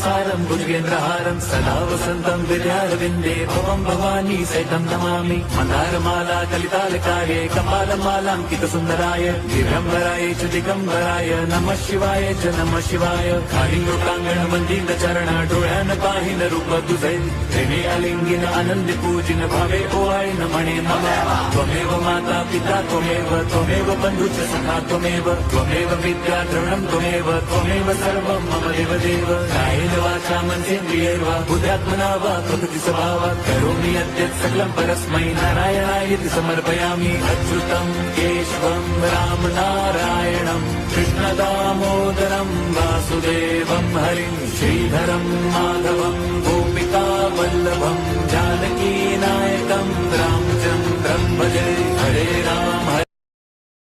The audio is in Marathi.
सारं भुजगेन्द्रहारं सदा वसन्तं विद्यारविन्दे भवं भवानी सहितं नमामि मन्दारमाला कलितालकाये कपालमालाङ्कितसुन्दराय दिगम्बराय च दिगम्बराय नमः शिवाय च नमः शिवाय कालिङ्गोटाङ्गण वन्दित चरण डोळ्यान पाहिन रूप तुझे प्रेमे अलिंगिन आनंद पूजिन भावे ओवाळीन म्हणे मम त्वमेव माता पिता त्वमेव बन्धुश्च सखा त्वमेव विद्या द्रविणं त्वमेव सर्वं मम देव कायेन वाचा मनसेन्द्रियैर्वा बुद्ध्यात्मना वा प्रकृति स्वभावात् करोमि यद्यत् सकलं परस्मै नारायणायति समर्पयामि अच्युतं केशवं राम नारायणं कृष्णदामोदरं वासुदेवं हरिं श्रीधरं माधवं गोपी